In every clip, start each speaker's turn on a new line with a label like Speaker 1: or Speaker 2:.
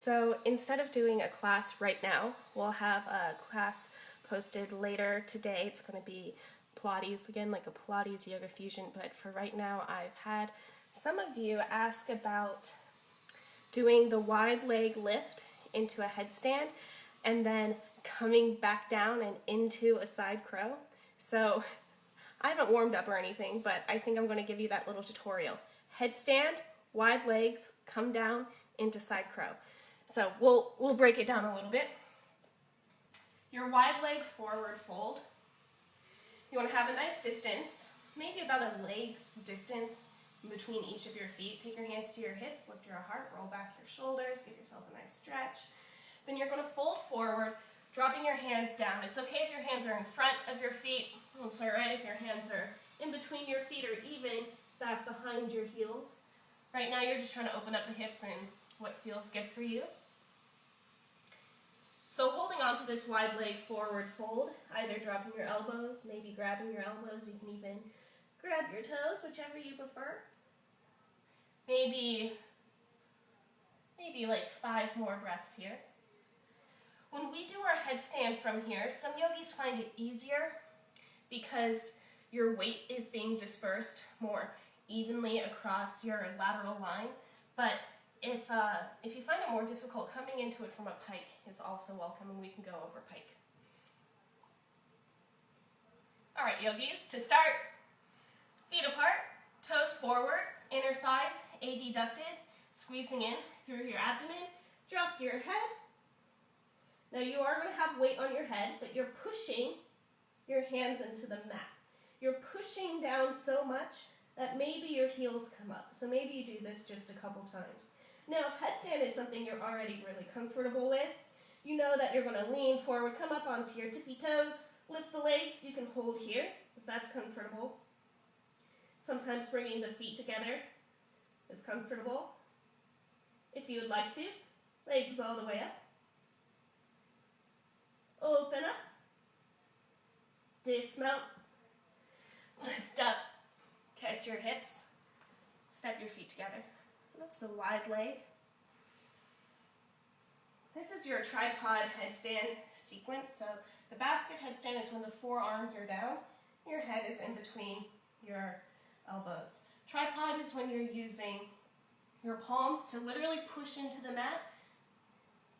Speaker 1: So instead of doing a class right now, we'll have a class posted later today. It's going to be Pilates again, like a Pilates yoga fusion, but for right now I've had some of you ask about doing the wide leg lift into a headstand and then coming back down and into a side crow. So I haven't warmed up or anything, but I think I'm going to give you that little tutorial. Headstand, wide legs, come down into side crow. So we'll break it down a little bit. Your wide leg forward fold. You want to have a nice distance, maybe about a leg's distance between each of your feet. Take your hands to your hips, lift your heart, roll back your shoulders, give yourself a nice stretch. Then you're going to fold forward, dropping your hands down. It's okay if your hands are in front of your feet. It's all right if your hands are in between your feet or even back behind your heels. Right now you're just trying to open up the hips and what feels good for you. So holding on to this wide leg forward fold, either dropping your elbows, maybe grabbing your elbows, you can even grab your toes, whichever you prefer. Maybe like 5 more breaths here. When we do our headstand from here, some yogis find it easier because your weight is being dispersed more evenly across your lateral line, but if you find it more difficult, coming into it from a pike is also welcome, and we can go over pike. All right, yogis, to start, feet apart, toes forward, inner thighs adducted, squeezing in through your abdomen, drop your head. Now you are going to have weight on your head, but you're pushing your hands into the mat. You're pushing down so much that maybe your heels come up. So maybe you do this just a couple times. Now, if headstand is something you're already really comfortable with, you know that you're going to lean forward, come up onto your tippy toes, lift the legs. You can hold here if that's comfortable. Sometimes bringing the feet together is comfortable. If you would like to, legs all the way up. Open up. Dismount. Lift up. Catch your hips. Step your feet together. So that's a wide leg. This is your tripod headstand sequence. So the basket headstand is when the forearms are down. Your head is in between your elbows. Tripod is when you're using your palms to literally push into the mat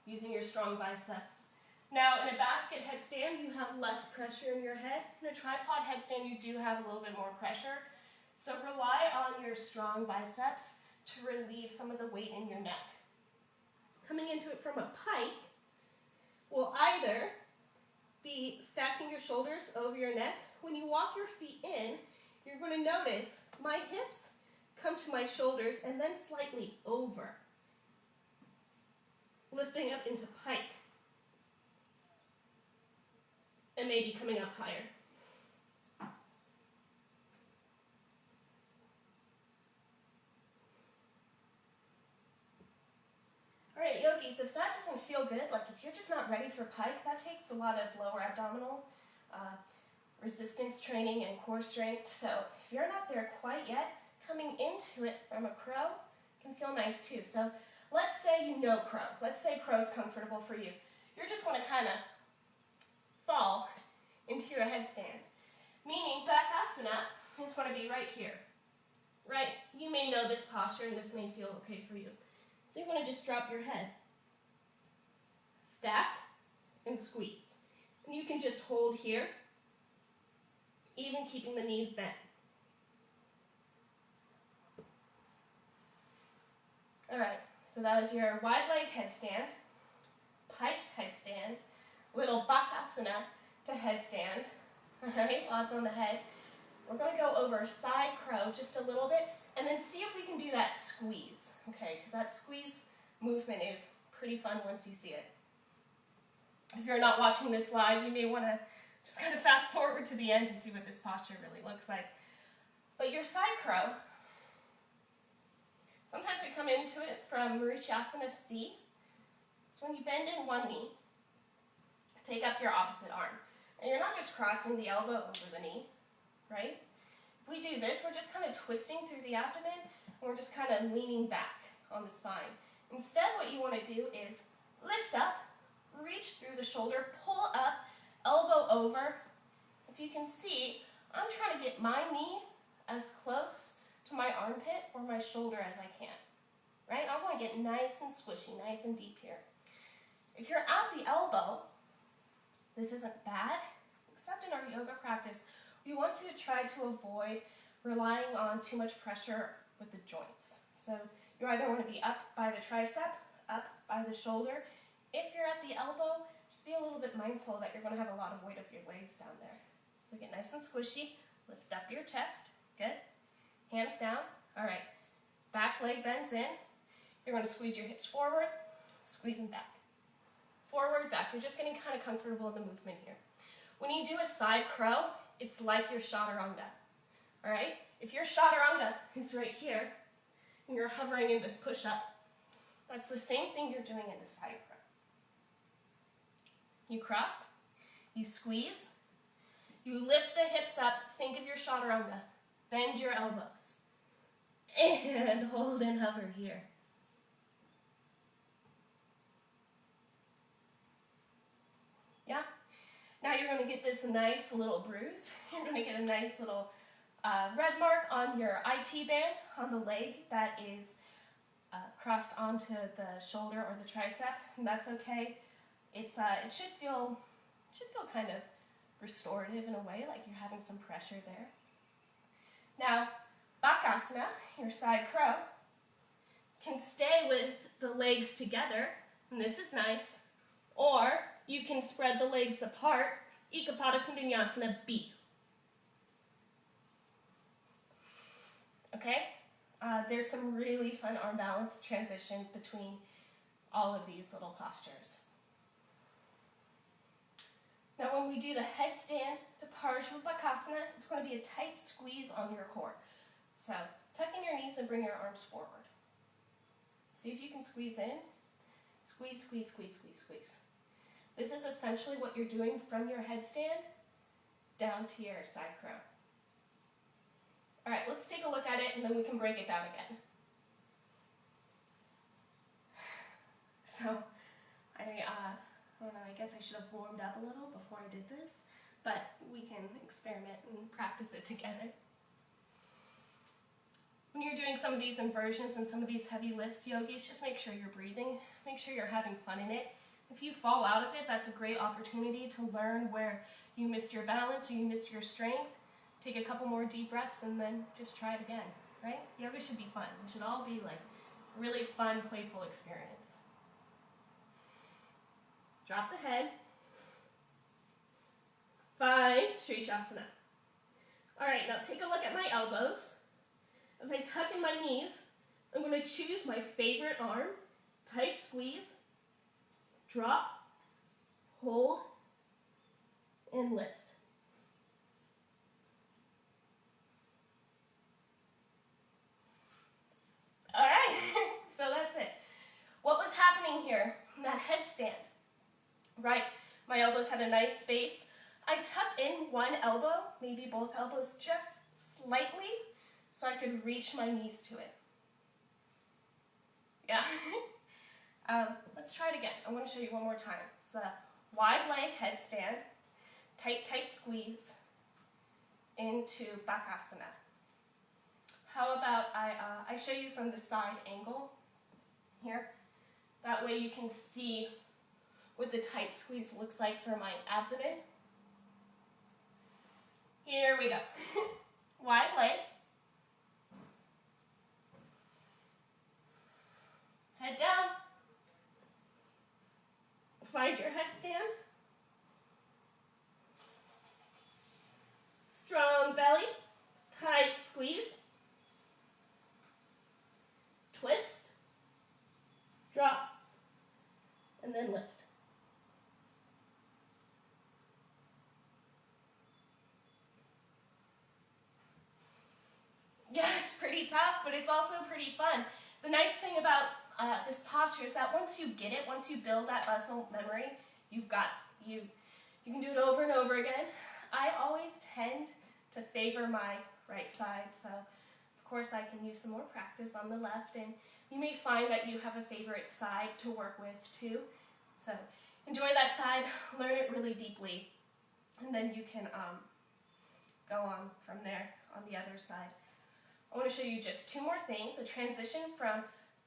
Speaker 1: using your strong biceps. Now in a basket headstand, you have less pressure in your head. In a tripod headstand, you do have a little bit more pressure. So rely on your strong biceps to relieve some of the weight in your neck. Coming into it from a pike will either be stacking your shoulders over your neck. When you walk your feet in, you're going to notice my hips come to my shoulders and then slightly over. Lifting up into pike. And maybe coming up higher. All right, yogis, if that doesn't feel good, like if you're just not ready for pike, that takes a lot of lower abdominal resistance training and core strength. So if you're not there quite yet, coming into it from a crow can feel nice too. So let's say you know crow. Let's say crow's comfortable for you. You're just going to kind of fall into your headstand. Meaning Bakasana is going to be right here. Right? You may know this posture and this may feel okay for you. So you're going to just drop your head. Stack and squeeze. And you can just hold here, even keeping the knees bent. All right, so that was your wide leg headstand, pike headstand, little Bakasana to headstand. All right, lots on the head. We're going to go over side crow just a little bit and then see if we can do that squeeze, okay? Because that squeeze movement is pretty fun once you see it. If you're not watching this live, you may want to just kind of fast forward to the end to see what this posture really looks like. But your side crow, sometimes we come into it from Marichyasana C. It's when you bend in one knee, take up your opposite arm. And you're not just crossing the elbow over the knee, right? If we do this, we're just kind of twisting through the abdomen, and we're just kind of leaning back on the spine. Instead, what you want to do is lift up, reach through the shoulder, pull up, elbow over. If you can see, I'm trying to get my knee as close to my armpit or my shoulder as I can, right? I want to get nice and squishy, nice and deep here. If you're at the elbow, this isn't bad, except in our yoga practice, we want to try to avoid relying on too much pressure with the joints. So you either want to be up by the tricep, up by the shoulder. If you're at the elbow, just be a little bit mindful that you're going to have a lot of weight of your legs down there. So get nice and squishy, lift up your chest, good. Hands down, all right. Back leg bends in. You're going to squeeze your hips forward, squeeze them back. Forward, back. You're just getting kind of comfortable in the movement here. When you do a side crow, it's like your chaturanga, all right? If your chaturanga is right here, and you're hovering in this push-up, that's the same thing you're doing in the side crow. You cross, you squeeze, you lift the hips up, think of your chaturanga, bend your elbows, and hold and hover here. Yeah? Now you're going to get this nice little bruise. You're going to get a nice little red mark on your IT band on the leg that is crossed onto the shoulder or the tricep, and that's okay. It should feel kind of restorative in a way, like you're having some pressure there. Now, Bakasana, your side crow, can stay with the legs together, and this is nice, or you can spread the legs apart, Ekapada Kundanyasana B. Okay? There's some really fun arm balance transitions between all of these little postures. Now when we do the headstand to Parshvabhakasana, it's going to be a tight squeeze on your core. So tuck in your knees and bring your arms forward. See if you can squeeze in. Squeeze, squeeze, squeeze, squeeze, squeeze. This is essentially what you're doing from your headstand down to your side crow. All right, let's take a look at it and then we can break it down again. So, I don't know, I guess I should have warmed up a little before I did this, but we can experiment and practice it together. When you're doing some of these inversions and some of these heavy lifts, yogis, just make sure you're breathing. Make sure you're having fun in it. If you fall out of it, that's a great opportunity to learn where you missed your balance or you missed your strength. Take a couple more deep breaths and then just try it again, right? Yoga should be fun. It should all be like a really fun, playful experience. Drop the head. Find Shrishasana. All right, now take a look at my elbows. As I tuck in my knees, I'm going to choose my favorite arm, tight squeeze, drop, hold, and lift. All right, so that's it. What was happening here in that headstand? Right, my elbows had a nice space. I tucked in one elbow, maybe both elbows, just slightly, so I could reach my knees to it. Yeah. Let's try it again. I want to show you one more time. It's a wide leg headstand, tight, tight squeeze into Bakasana. How about I show you from the side angle here. That way you can see what the tight squeeze looks like for my abdomen. Here we go. Wide leg. Head down. Find your headstand. Strong belly. Tight squeeze. Twist. Drop. And then lift. Yeah, it's pretty tough, but it's also pretty fun. The nice thing about this posture is that once you get it, once you build that muscle memory, you can do it over and over again. I always tend to favor my right side, so of course I can use some more practice on the left, and You may find that you have a favorite side to work with too. So enjoy that side, learn it really deeply, and then you can go on from there on the other side. I want to show you just two more things, a transition from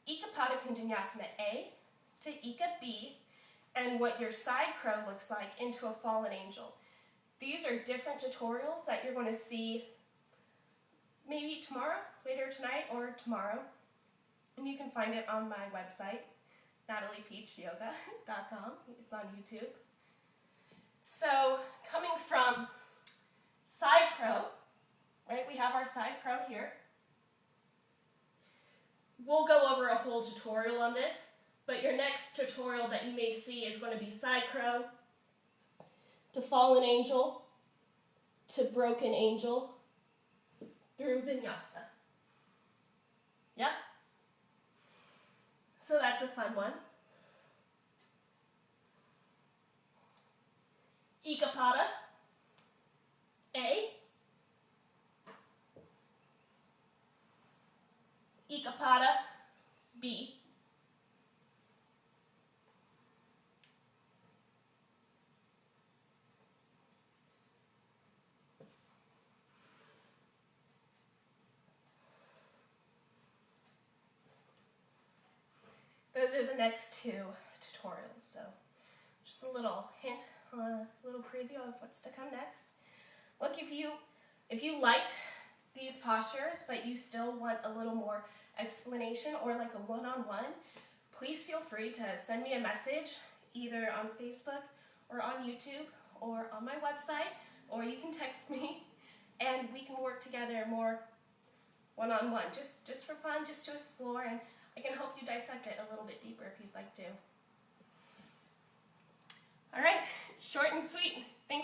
Speaker 1: Ekapada Kundanyasana A to Eka B, and what your side crow looks like into a fallen angel. These are different tutorials that you're going to see maybe tomorrow, later tonight, or tomorrow. And you can find it on my website, nataliepeachyoga.com. It's on YouTube. So coming from side crow, right, we have our side crow here. We'll go over a whole tutorial on this, but your next tutorial that you may see is going to be side crow to fallen angel to broken angel through vinyasa. Yep. So that's a fun one. Ekapada A, Ekapada B, those are the next two tutorials, so just a little hint, a little preview of what's to come next. Look, if you liked these postures, but you still want a little more explanation or like a one-on-one, please feel free to send me a message either on Facebook or on YouTube or on my website, or you can text me and we can work together more one-on-one, just for fun, just to explore, and I can help you dissect it a little bit deeper if you'd like to. All right, short and sweet. Thanks.